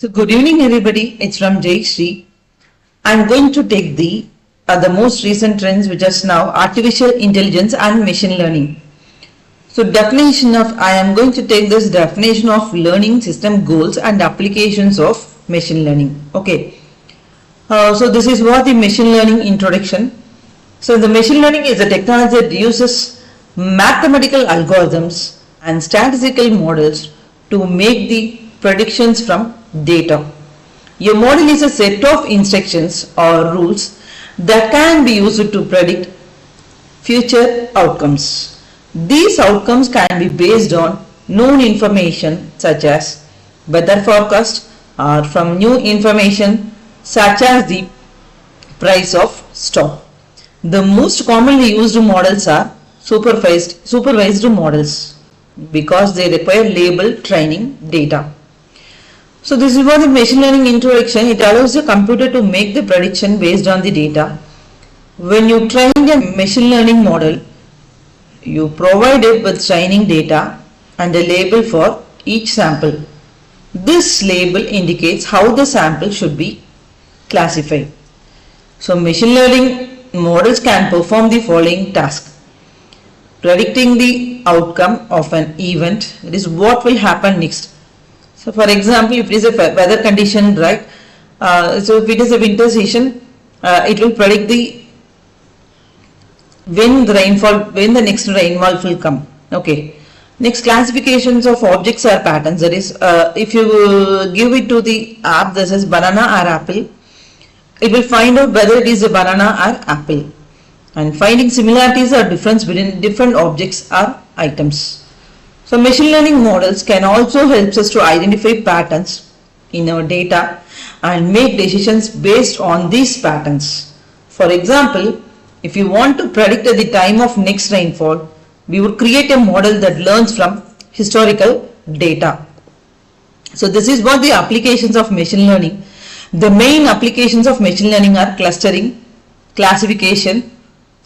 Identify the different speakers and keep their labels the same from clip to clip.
Speaker 1: So good evening everybody, it's from Jayashree. I'm going to take the most recent trends which is now artificial intelligence and machine learning. So I am going to take this definition of learning system goals and applications of machine learning. Okay. So this is what the machine learning introduction. So the machine learning is a technology that uses mathematical algorithms and statistical models to make the predictions from data. Your model is a set of instructions or rules that can be used to predict future outcomes. These outcomes can be based on known information such as weather forecast or from new information such as the price of stock. The most commonly used models are supervised models because they require label training data. So this is what the machine learning introduction. It allows the computer to make the prediction based on the data. When you train a machine learning model, you provide it with training data and a label for each sample. This label indicates how the sample should be classified. So machine learning models can perform the following task. Predicting the outcome of an event, that is what will happen next. So for example, if it is a weather condition, right? So if it is a winter season, it will predict when the next rainfall will come. Okay. Next, classifications of objects or patterns. That is, if you give it to the app, this is banana or apple, it will find out whether it is a banana or apple. And finding similarities or difference between different objects or items. So machine learning models can also help us to identify patterns in our data and make decisions based on these patterns. For example, if you want to predict the time of next rainfall, we would create a model that learns from historical data. So this is what the applications of machine learning. The main applications of machine learning are clustering, classification,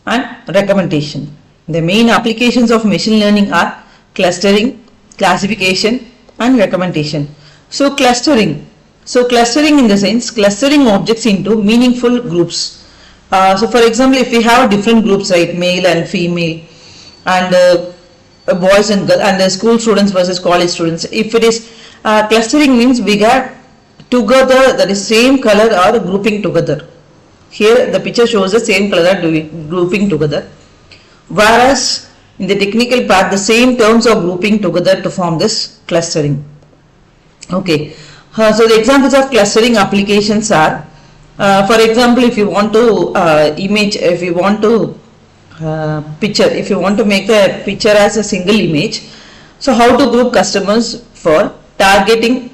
Speaker 1: and recommendation. The main applications of machine learning are clustering, classification, and recommendation. So clustering in the sense clustering objects into meaningful groups. So for example, if we have different groups, right, male and female, and boys and girls, and school students versus college students. If it is clustering, means we got together, that is same color or grouping together. Here the picture shows the same color grouping together, whereas in the technical part the same terms are grouping together to form this clustering. Okay, so the examples of clustering applications are, for example, if you want to if you want to make the picture as a single image, so how to group customers for targeted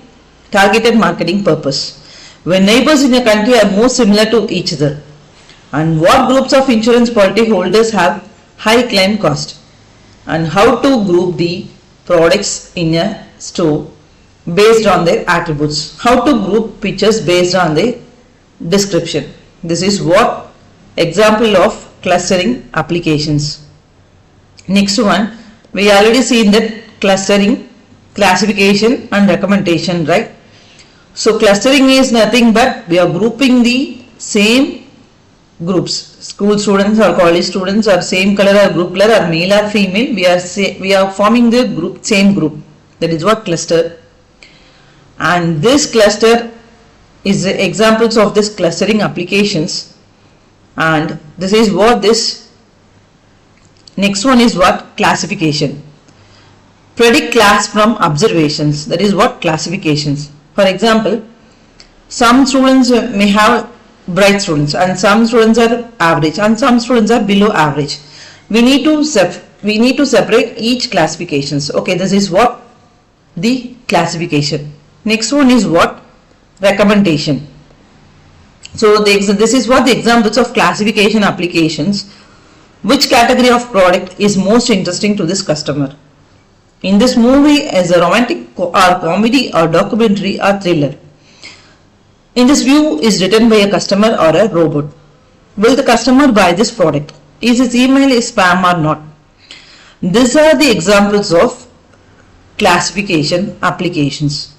Speaker 1: marketing purpose. When neighbors in a country are more similar to each other, and what groups of insurance policy holders have high claim cost, and how to group the products in a store based on their attributes, how to group pictures based on the description. This is what example of clustering applications. Next one, we already seen that clustering, classification, and recommendation, right? So clustering is nothing but we are grouping the same groups, school students or college students, or same color or group color, or male or female. We are forming the same group. That is what cluster. And this cluster is the examples of this clustering applications. And this is what this next one is what classification. Predict class from observations. That is what classifications. For example, some students may have bright students, and some students are average, and some students are below average. We need to separate each classifications. Okay, this is what the classification. Next one is what recommendation. So this is what the examples of classification applications. Which category of product is most interesting to this customer? In this movie, as a romantic or comedy or documentary or thriller. In this view is written by a customer or a robot. Will the customer buy this product? Is his email spam or not? These are the examples of classification applications.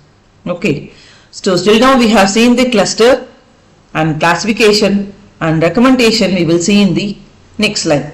Speaker 1: Okay. So till now we have seen the cluster and classification and recommendation we will see in the next slide.